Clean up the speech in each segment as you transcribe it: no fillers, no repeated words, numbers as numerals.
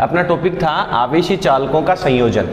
अपना टॉपिक था आवेशी चालकों का संयोजन।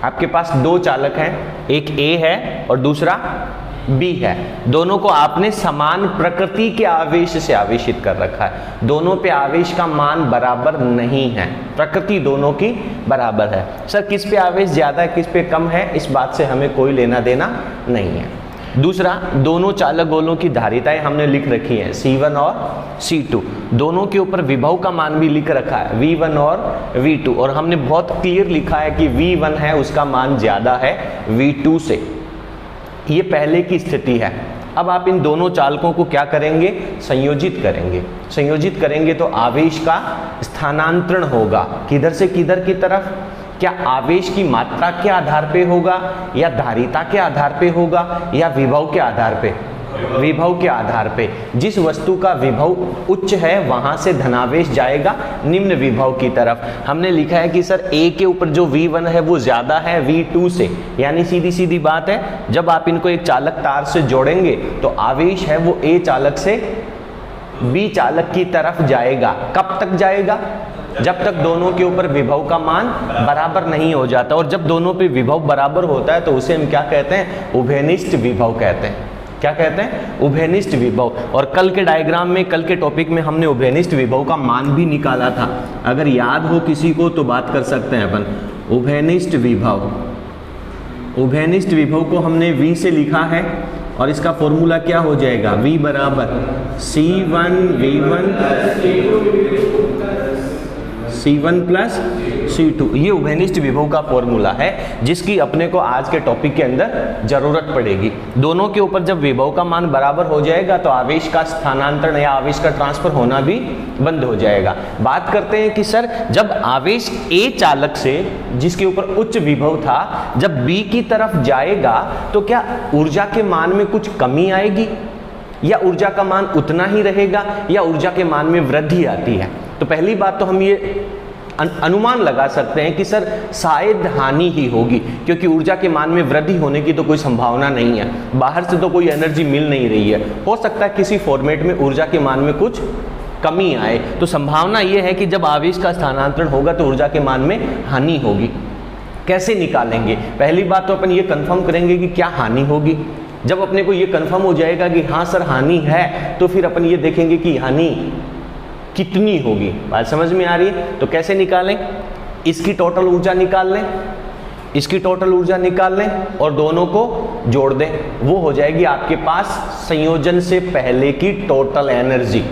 आपके पास दो चालक हैं, एक A है और दूसरा B है। दोनों को आपने समान प्रकृति के आवेश से आवेशित कर रखा है। दोनों पे आवेश का मान बराबर नहीं है, प्रकृति दोनों की बराबर है। सर किस पे आवेश ज्यादा है किस पे कम है, इस बात से हमें कोई लेना देना नहीं है। दूसरा, दोनों चालक गोलों की धारिताएं हमने लिख रखी हैं C1 और C2। दोनों के ऊपर विभव का मान भी लिख रखा है V1 और V2, और हमने बहुत क्लियर लिखा है कि V1 है उसका मान ज्यादा है V2 से। ये पहले की स्थिति है। अब आप इन दोनों चालकों को क्या करेंगे, संयोजित करेंगे। संयोजित करेंगे तो आवेश का स्थानांतरण होगा, किधर से किधर की तरफ। क्या आवेश की मात्रा के आधार पे होगा या धारिता के आधार पे होगा या विभव के आधार पे? विभव के आधार पे। जिस वस्तु का विभव उच्च है वहां से धनावेश जाएगा निम्न विभव की तरफ। हमने लिखा है कि सर A के ऊपर जो V1 है वो ज्यादा है V2 से, यानी सीधी सीधी बात है, जब आप इनको एक चालक तार से जोड़ेंगे तो आवेश है वो A चालक से B चालक की तरफ जाएगा। कब तक जाएगा? जब तक दोनों के ऊपर विभव का मान बराबर नहीं हो जाता। और जब दोनों पे विभव बराबर होता है तो उसे हम क्या कहते हैं, उभयनिष्ठ विभव कहते हैं। क्या कहते हैं? उभयनिष्ठ विभव। और कल के डायग्राम में, कल के टॉपिक में हमने उभयनिष्ठ विभव का मान भी निकाला था। अगर याद हो किसी को तो बात कर सकते हैं अपन। उभयनिष्ठ विभव, उभयनिष्ठ विभव को हमने V से लिखा है और इसका फॉर्मूला क्या हो जाएगा, V बराबर C1 प्लस C2। ये उभयनिष्ठ विभव का फॉर्मूला है जिसकी अपने को आज के टॉपिक के अंदर जरूरत पड़ेगी। दोनों के ऊपर जब विभव का मान बराबर हो जाएगा तो आवेश का स्थानांतरण या आवेश का ट्रांसफर होना भी बंद हो जाएगा। बात करते हैं कि सर जब आवेश A चालक से जिसके ऊपर उच्च विभव था जब B की तरफ जाएगा तो क्या ऊर्जा के मान में कुछ कमी आएगी या ऊर्जा का मान उतना ही रहेगा या ऊर्जा के मान में वृद्धि आती है? तो पहली बात तो हम ये अनुमान लगा सकते हैं कि सर शायद हानि ही होगी, क्योंकि ऊर्जा के मान में वृद्धि होने की तो कोई संभावना नहीं है। बाहर से तो कोई एनर्जी मिल नहीं रही है। हो सकता है किसी फॉर्मेट में ऊर्जा के मान में कुछ कमी आए, तो संभावना यह है कि जब आवेश का स्थानांतरण होगा तो ऊर्जा के मान में हानि होगी। कैसे निकालेंगे? पहली बात तो अपन ये कंफर्म करेंगे कि क्या हानि होगी। जब अपने को ये कंफर्म हो जाएगा कि हाँ सर हानि है, तो फिर अपन ये देखेंगे कि हानि कितनी होगी। बात समझ में आ रही है? तो कैसे निकालें? इसकी टोटल ऊर्जा निकाल लें, इसकी टोटल ऊर्जा निकाल लें और दोनों को जोड़ दें। वो हो जाएगी आपके पास संयोजन से पहले की टोटल एनर्जी।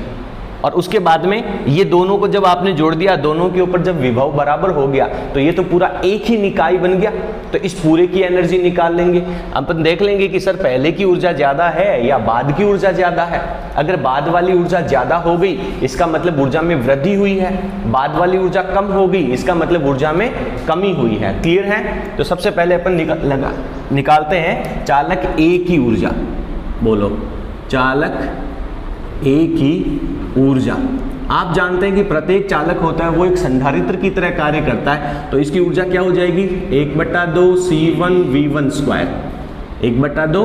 और उसके बाद में ये दोनों को जब आपने जोड़ दिया, दोनों के ऊपर जब विभव बराबर हो गया तो ये तो पूरा एक ही निकाय बन गया। तो इस पूरे की एनर्जी निकाल लेंगे। अपन देख लेंगे कि सर पहले की ऊर्जा ज्यादा है या बाद की ऊर्जा ज्यादा है। अगर बाद वाली ऊर्जा ज्यादा हो गई इसका मतलब ऊर्जा में वृद्धि हुई है, बाद वाली ऊर्जा कम हो गई इसका मतलब ऊर्जा में कमी हुई है। क्लियर है? तो सबसे पहले अपन निकालते हैं चालक A की ऊर्जा। बोलो, चालक A की ऊर्जा। आप जानते हैं कि प्रत्येक चालक होता है वो एक संधारित्र की तरह कार्य करता है, तो इसकी ऊर्जा क्या हो जाएगी, 1/2 C1 V1 square, 1/2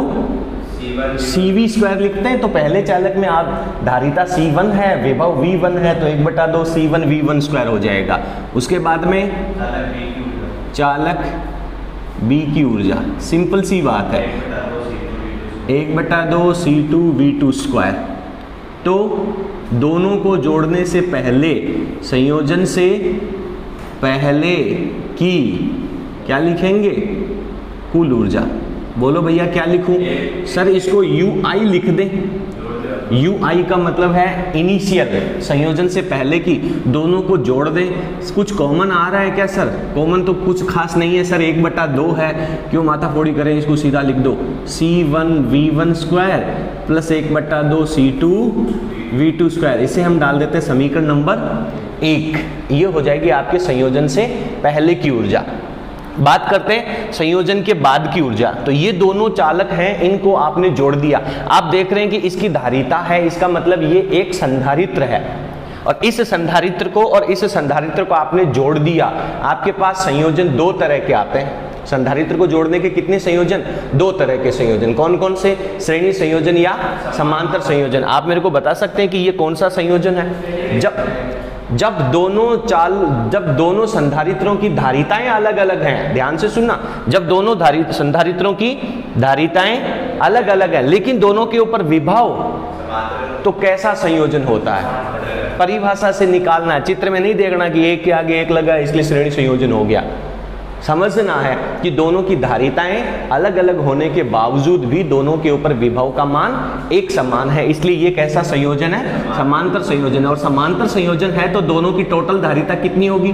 CV square लिखते हैं। तो पहले चालक में आप धारिता C1 है, विभव V1 है, तो 1/2 C1 V1 स्क्वायर हो जाएगा। उसके बाद में चालक B की ऊर्जा, सिंपल सी बात है, 1/2 C2 V2 स्क्वायर। तो दोनों को जोड़ने से पहले, संयोजन से पहले की क्या लिखेंगे, कुल ऊर्जा। बोलो भैया क्या लिखूं? सर इसको UI लिख दें। UI का मतलब है इनिशियल, संयोजन से पहले की। दोनों को जोड़ दें। कुछ कॉमन आ रहा है क्या सर? कॉमन तो कुछ खास नहीं है सर, 1/2 है, क्यों माथा फोड़ी करें, इसको सीधा लिख दो C1 V1 square plus 1/2 C2 V2 square. इसे हम डाल देते हैं समीकरण नंबर 1। ये हो जाएगी आपके संयोजन से पहले की ऊर्जा। बात करते हैं संयोजन के बाद की ऊर्जा। तो ये दोनों चालक हैं, इनको आपने जोड़ दिया। आप देख रहे हैं कि इसकी धारिता है, इसका मतलब ये एक संधारित्र है। और इस संधारित्र को और इस संधारित्र को आपने जोड़ दिया। आपके पास संयोजन दो तरह के आते हैं। संधारित्र को जोड़ने के कितने संयोजन? दो तरह के संयोजन। कौन कौन से? श्रेणी संयोजन या समांतर संयोजन। आप मेरे को बता सकते हैं कि ये कौन सा संयोजन है? जब जब दोनों संधारित्रों की धारिताएं अलग अलग हैं, ध्यान से सुनना, जब दोनों संधारित्रों की धारिताएं अलग अलग हैं लेकिन दोनों के ऊपर विभव, तो कैसा संयोजन होता है? परिभाषा से निकालना है, चित्र में नहीं देखना कि एक के आगे एक लगा इसलिए श्रेणी संयोजन हो गया। समझना है कि दोनों की धारिताएं अलग अलग होने के बावजूद भी दोनों के ऊपर विभव का मान एक समान है, इसलिए ये कैसा संयोजन है? समांतर संयोजन है। और समांतर संयोजन है तो दोनों की टोटल धारिता कितनी होगी?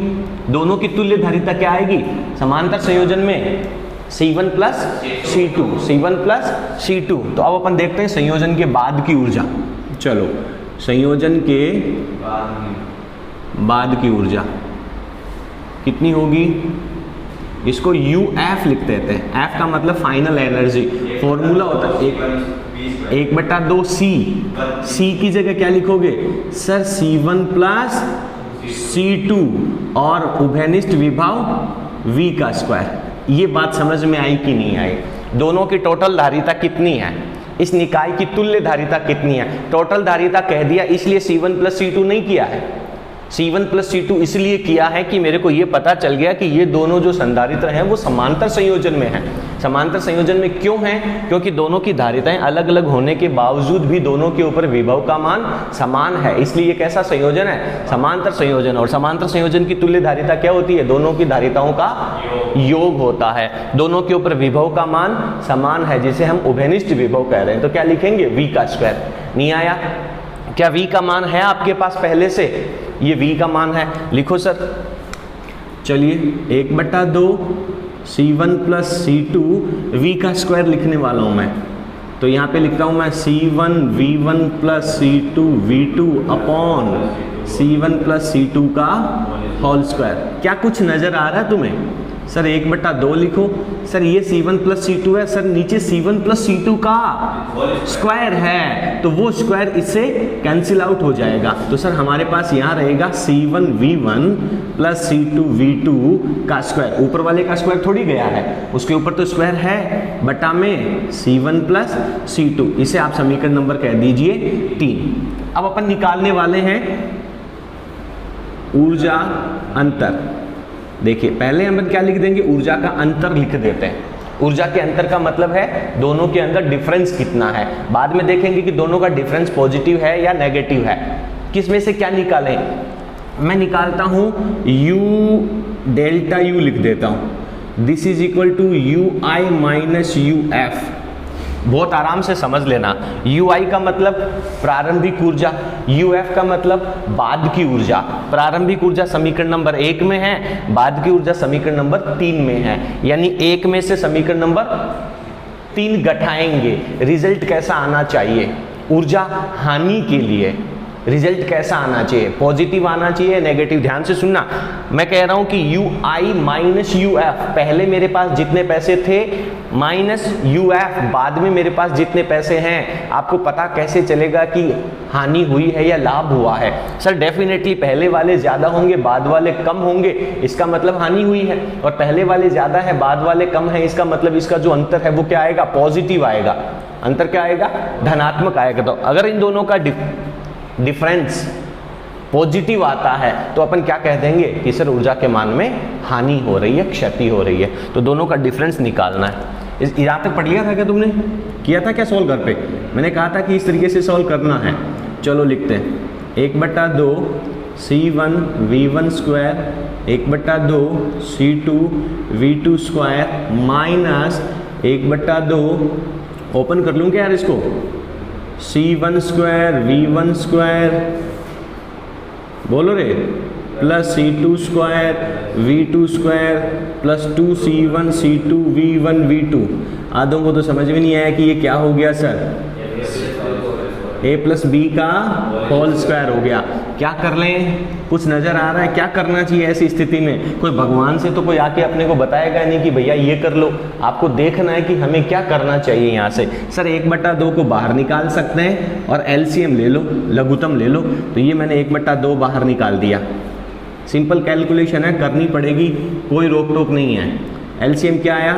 दोनों की तुल्य धारिता क्या आएगी समांतर संयोजन में? C1 plus C2, C1 plus C2। तो अब अपन देखते हैं संयोजन के बाद की ऊर्जा। चलो, संयोजन के बाद की ऊर्जा कितनी होगी? इसको UF लिख देते हैं। F का मतलब फाइनल एनर्जी। फॉर्मूला होता है 1/2 C की जगह क्या लिखोगे सर? C1 प्लस C2 और उभयनिष्ठ विभव V का स्क्वायर। ये बात समझ में आई कि नहीं आई? दोनों की टोटल धारिता कितनी है? इस निकाय की तुल्य धारिता कितनी है? टोटल धारिता कह दिया, इसलिए C1 प्लस C2 नहीं किया है। C1 प्लस C2 इसलिए किया है कि मेरे को ये पता चल गया कि ये दोनों जो संधारित्र हैं वो समांतर संयोजन में हैं। समांतर संयोजन में क्यों हैं? क्योंकि दोनों की धारिताएं अलग अलग होने के बावजूद भी दोनों के ऊपर विभव का मान समान है, इसलिए ये कैसा संयोजन है? समांतर संयोजन। और समांतर संयोजन की तुल्य धारिता क्या होती है? दोनों की धारिताओं का योग होता है। दोनों के ऊपर विभव का मान समान है, जिसे हम उभयनिष्ठ विभव कह रहे हैं। तो क्या लिखेंगे? V का स्क्वायर। नहीं आया? क्या V का मान है आपके पास पहले से? ये V का मान है, लिखो सर। चलिए 1/2 C1 प्लस C2 V का स्क्वायर लिखने वाला हूं मैं। तो यहाँ पे लिखता हूं मैं C1 V1 plus C2 V2 upon C1 plus C2 का होल स्क्वायर। क्या कुछ नजर आ रहा है तुम्हें? सर 1/2 लिखो। सर ये C1 प्लस C2 है, सर नीचे C1 प्लस C2 का स्क्वायर है, तो वो स्क्वायर इससे कैंसिल आउट हो जाएगा। तो सर हमारे पास यहाँ रहेगा C1 V1 plus C2 V2 का स्क्वायर। ऊपर वाले का स्क्वायर थोड़ी गया है, उसके ऊपर तो स्क्वायर है, बटा में C1 प्लस C2। इसे आप समीकरण नंबर कह दीजिए 3। अब अपन निकालने वाले हैं ऊर्जा अंतर। देखिए पहले हम क्या लिख देंगे? ऊर्जा का अंतर लिख देते हैं। ऊर्जा के अंतर का मतलब है दोनों के अंदर डिफरेंस कितना है। बाद में देखेंगे कि दोनों का डिफरेंस पॉजिटिव है या नेगेटिव है। किस में से क्या निकालें? मैं निकालता हूं U डेल्टा U लिख देता हूं। This is equal to UI minus UF। बहुत आराम से समझ लेना। UI का मतलब प्रारंभिक ऊर्जा, UF का मतलब बाद की ऊर्जा। प्रारंभिक ऊर्जा समीकरण नंबर 1 में है, बाद की ऊर्जा समीकरण नंबर 3 में है। यानी 1 में से समीकरण नंबर 3 घटाएंगे। रिजल्ट कैसा आना चाहिए? ऊर्जा हानि के लिए रिजल्ट कैसा आना चाहिए? पॉजिटिव आना चाहिए, नेगेटिव? ध्यान से सुनना, मैं कह रहा हूं कि UI माइनस UF, पहले मेरे पास जितने पैसे थे माइनस UF बाद में मेरे पास जितने पैसे हैं। आपको पता कैसे चलेगा कि हानि हुई है या लाभ हुआ है? सर डेफिनेटली पहले वाले ज्यादा होंगे, बाद वाले कम होंगे, इसका मतलब हानि हुई है। और पहले वाले ज्यादा है, बाद वाले कम है, इसका मतलब इसका जो अंतर है वो क्या आएगा? पॉजिटिव आएगा। अंतर क्या आएगा? धनात्मक आएगा। तो अगर इन दोनों का डिफरेंस पॉजिटिव आता है तो अपन क्या कह देंगे कि सर ऊर्जा के मान में हानि हो रही है, क्षति हो रही है। तो दोनों का डिफरेंस निकालना है। यहाँ तक पढ़ लिया था क्या तुमने? किया था क्या सॉल्व घर पे? मैंने कहा था कि इस तरीके से सॉल्व करना है। चलो लिखते हैं 1/2 C1 V1 square 1/2 C2 V2 square minus 1/2, open कर लूँ क्या यार इसको? C1 स्क्वायर V1 स्क्वायर, बोलो रे, plus C2 square V2 square plus 2C1 C2 V1 V2। आधों को तो समझ में नहीं आया कि ये क्या हो गया सर? A प्लस B का होल स्क्वायर हो गया। क्या कर लें? कुछ नजर आ रहा है? क्या करना चाहिए ऐसी स्थिति में? कोई भगवान से तो कोई आके अपने को बताएगा नहीं कि भैया ये कर लो। आपको देखना है कि हमें क्या करना चाहिए यहाँ से। सर 1/2 को बाहर निकाल सकते हैं और LCM ले लो, लघुत्तम ले लो। तो ये मैंने 1/2 बाहर निकाल दिया। सिंपल कैलकुलेशन है, करनी पड़ेगी, कोई रोक टोक नहीं है। LCM क्या आया?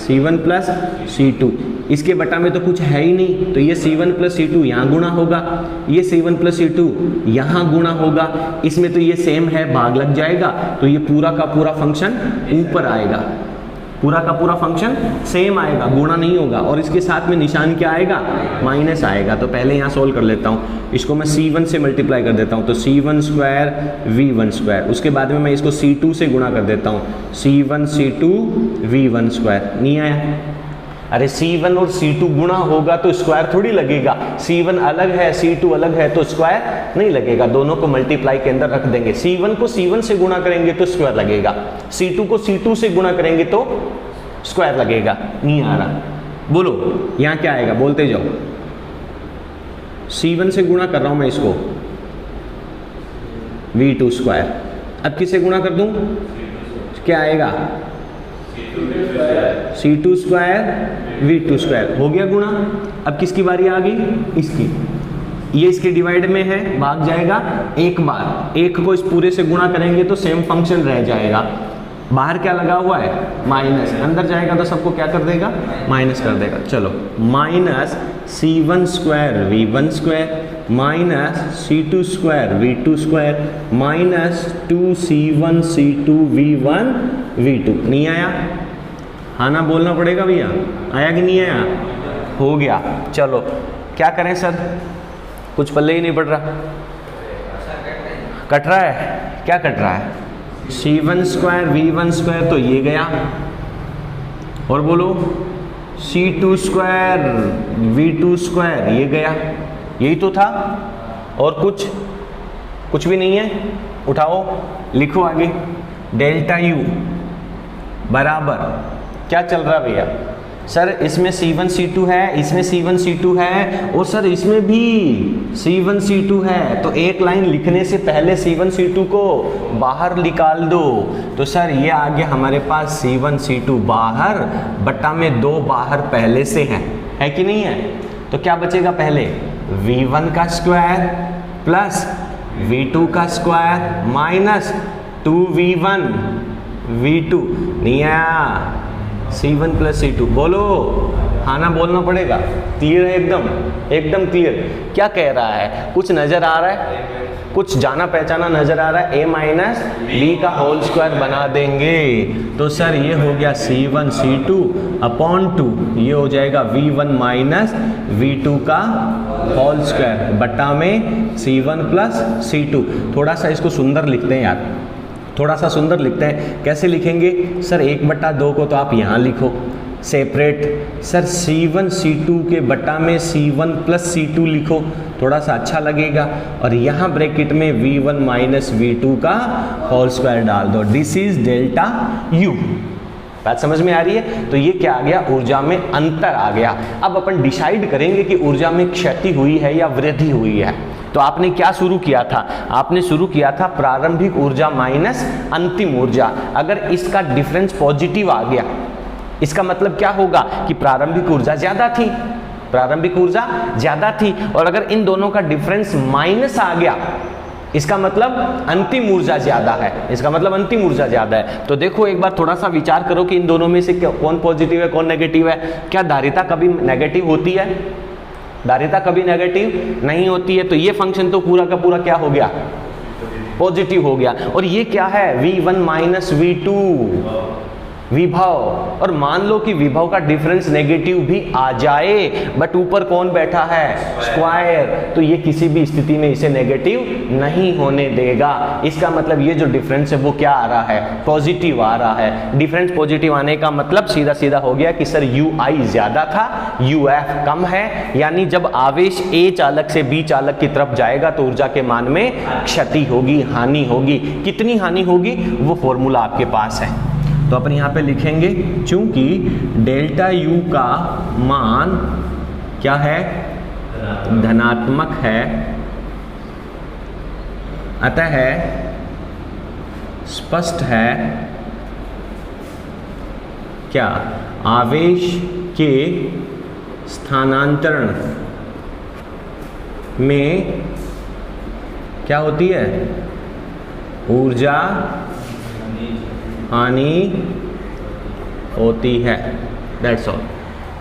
C1 plus C2। इसके बटा में तो कुछ है ही नहीं, तो ये C1 प्लस C2 यहाँ गुणा होगा, ये C1 प्लस C2 यहाँ गुणा होगा, इसमें तो ये सेम है, भाग लग जाएगा, तो ये पूरा का पूरा फंक्शन ऊपर आएगा, पूरा का पूरा फंक्शन सेम आएगा, गुणा नहीं होगा, और इसके साथ में निशान क्या आएगा, माइनस आएगा। तो पहले यहाँ सोल्व कर लेता हूँ, इसको मैं C1 से मल्टीप्लाई कर देता हूँ, तो C1 स्क्वायर V1 स्क्वायर, उसके बाद में मैं इसको C2 से गुणा कर देता हूँ, C1 C2 V1 स्क्वायर। नहीं आया? अरे C1 और C2 गुणा होगा तो स्क्वायर थोड़ी लगेगा, C1 अलग है C2 अलग है तो स्क्वायर नहीं लगेगा, दोनों को मल्टीप्लाई के अंदर रख देंगे। C1 को C1 से गुणा करेंगे तो स्क्वायर लगेगा, C2 को C2 से गुणा करेंगे तो स्क्वायर लगेगा। नहीं आ रहा? बोलो यहाँ क्या आएगा, बोलते जाओ। C1 से गुणा कर रहा हूं मैं इसको, V2 स्क्वायर। अब किससे गुणा कर दूं, क्या आएगा, C2 स्क्वायर V2 स्क्वायर, हो गया गुणा। अब किसकी बारी आ गई, इसकी, ये इसके डिवाइड में है, भाग जाएगा एक बार, एक को इस पूरे से गुणा करेंगे तो सेम फंक्शन रह जाएगा। बाहर क्या लगा हुआ है, माइनस, अंदर जाएगा तो सबको क्या कर देगा, माइनस कर देगा। चलो, minus C1 square V1 square minus C2 square V2 square minus 2C1 C2 V1 V2। नहीं आया? हाँ ना बोलना पड़ेगा भैया, आया कि नहीं आया? हो गया। चलो क्या करें सर, कुछ पल्ले ही नहीं पड़ रहा, कट रहा है, क्या कट रहा है, C1 स्क्वायर V1 स्क्वायर तो ये गया, और बोलो C2 स्क्वायर V2 स्क्वायर ये गया, यही तो था, और कुछ भी नहीं है। उठाओ लिखो आगे, डेल्टा U बराबर क्या चल रहा भैया, सर इसमें C1 C2 है, इसमें C1 C2 है, और सर इसमें भी C1 C2 है, तो एक लाइन लिखने से पहले C1 C2 को बाहर निकाल दो। तो सर ये आ गया हमारे पास C1 C2 बाहर, बट्टा में 2 बाहर पहले से है कि नहीं है? तो क्या बचेगा, पहले V1 का स्क्वायर प्लस V2 का स्क्वायर माइनस 2V1 V2। नहीं आया? C1 प्लस C2, बोलो हाँ ना बोलना पड़ेगा। क्लियर है? एकदम क्लियर। क्या कह रहा है, कुछ नजर आ रहा है, कुछ जाना पहचाना नजर आ रहा है, a माइनस बी का होल स्क्वायर बना देंगे। तो सर ये हो गया C1 C2 अपॉन 2, ये हो जाएगा V1 माइनस V2 का होल स्क्वायर बटा में C1 प्लस C2। थोड़ा सा इसको सुंदर लिखते हैं यार, थोड़ा सा सुंदर लिखते हैं। कैसे लिखेंगे सर, 1/2 को तो आप यहाँ लिखो सेपरेट, सर C1 C2 के बटा में C1 प्लस C2 लिखो, थोड़ा सा अच्छा लगेगा, और यहाँ ब्रैकेट में V1 माइनस V2 का होल स्क्वायर डाल दो। This is delta U। बात समझ में आ रही है? तो ये क्या आ गया, ऊर्जा में अंतर आ गया। अब अपन डिसाइड करेंगे कि ऊर्जा में क्षति हुई है या वृद्धि हुई है। तो आपने क्या शुरू किया था, आपने शुरू किया था प्रारंभिक ऊर्जा माइनस अंतिम ऊर्जा। अगर इसका डिफरेंस पॉजिटिव आ गया, इसका मतलब क्या होगा कि प्रारंभिक ऊर्जा ज्यादा थी, प्रारंभिक ऊर्जा ज्यादा थी, और अगर इन दोनों का डिफरेंस माइनस आ गया, इसका मतलब अंतिम ऊर्जा ज्यादा है, इसका मतलब अंतिम ऊर्जा ज्यादा है। तो देखो एक बार थोड़ा सा विचार करो कि इन दोनों में से कौन पॉजिटिव है कौन नेगेटिव है। क्या धारिता कभी नेगेटिव होती है? धारिता कभी नेगेटिव नहीं होती है। तो ये फंक्शन तो पूरा का पूरा क्या हो गया, पॉजिटिव हो गया। और ये क्या है, V1 माइनस V2 विभव, और मान लो कि विभव का डिफरेंस नेगेटिव भी आ जाए, बट ऊपर कौन बैठा है, स्क्वायर, तो ये किसी भी स्थिति में इसे नेगेटिव नहीं होने देगा। इसका मतलब ये जो डिफरेंस है वो क्या आ रहा है, पॉजिटिव आ रहा है। डिफरेंस पॉजिटिव आने का मतलब सीधा सीधा हो गया कि सर UI ज्यादा था, UF कम है, यानी जब आवेश A चालक से B चालक की तरफ जाएगा तो ऊर्जा के मान में क्षति होगी, हानि होगी। कितनी हानि होगी वो फॉर्मूला आपके पास है। तो अपन यहाँ पे लिखेंगे, चूंकि डेल्टा U का मान क्या है, धनात्मक है, अतः स्पष्ट है क्या, आवेश के स्थानांतरण में क्या होती है, ऊर्जा हानि होती है। That's all.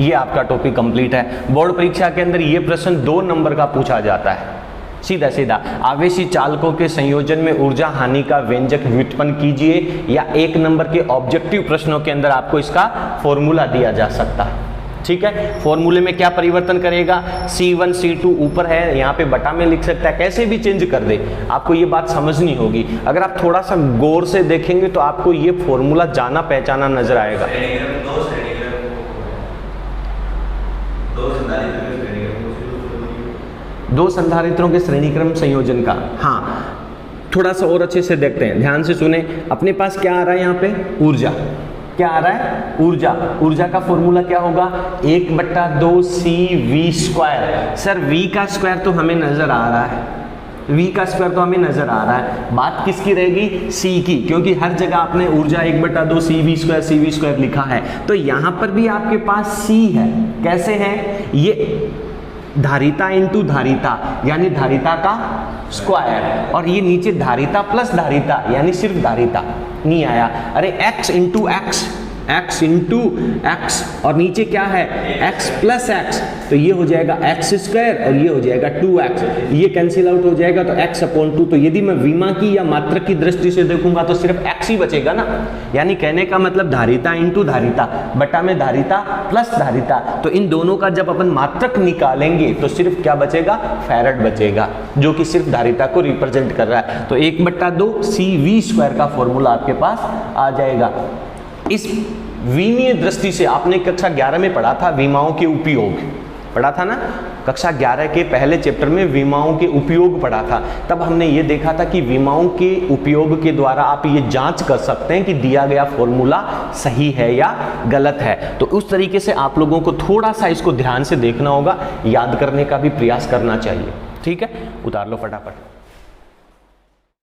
ये आपका टॉपिक कंप्लीट है। बोर्ड परीक्षा के अंदर ये प्रश्न 2 नंबर का पूछा जाता है, सीधा सीधा। आवेशी चालकों के संयोजन में ऊर्जा हानि का व्यंजक व्युत्पन्न कीजिए, या 1 नंबर के ऑब्जेक्टिव प्रश्नों के अंदर आपको इसका फॉर्मूला दिया जा सकता है। ठीक है, फॉर्मूले में क्या परिवर्तन करेगा, C1 C2 ऊपर है, यहाँ पे बटा में लिख सकता है, कैसे भी चेंज कर दे, आपको ये बात समझनी होगी। अगर आप थोड़ा सा गौर से देखेंगे तो आपको ये फॉर्मूला जाना पहचाना नजर आएगा। दो संधारित्रों के श्रेणीक्रम संयोजन का, हाँ थोड़ा सा और अच्छे से देखते हैं, ध्यान से सुने। अपने पास क्या आ रहा है यहाँ पे, ऊर्जा। क्या आ रहा है, ऊर्जा। ऊर्जा का फॉर्मूला क्या होगा, 1/2 CV²। सर V का स्क्वायर तो हमें नजर आ रहा है, V का स्क्वायर तो हमें नजर आ रहा है, बात किसकी रहेगी, C की, क्योंकि हर जगह आपने ऊर्जा 1/2 CV² लिखा है। तो यहां पर भी आपके पास C है। कैसे है ये, धारिता इंटू धारिता, यानी धारिता का स्क्वायर, और ये नीचे धारिता प्लस धारिता, यानी सिर्फ धारिता नहीं आया। अरे x into x, x into x, और नीचे क्या है, x प्लस एक्स, तो ये हो जाएगा x² और ये हो जाएगा 2x, ये कैंसिल आउट हो जाएगा तो x/2। तो यदि मैं विमा की या मात्रक की दृष्टि से देखूंगा तो सिर्फ x ही बचेगा ना, यानी कहने का मतलब धारिता इंटू धारिता बटा में धारिता प्लस धारिता। तो इन दोनों का जब अपन मात्रक निकालेंगे तो सिर्फ क्या बचेगा, फैराड बचेगा, जो कि सिर्फ धारिता को रिप्रेजेंट कर रहा है। तो 1/2 CV² का फॉर्मूला आपके पास आ जाएगा। इस विमीय दृष्टि से आपने कक्षा 11 में पढ़ा था, विमाओं के उपयोग पढ़ा था ना, कक्षा 11 के पहले चैप्टर में विमाओं के उपयोग पढ़ा था। तब हमने ये देखा था कि विमाओं के उपयोग के द्वारा आप ये जांच कर सकते हैं कि दिया गया फॉर्मूला सही है या गलत है। तो उस तरीके से आप लोगों को थोड़ा सा इसको ध्यान से देखना होगा, याद करने का भी प्रयास करना चाहिए। ठीक है, उतार लो फटाफट।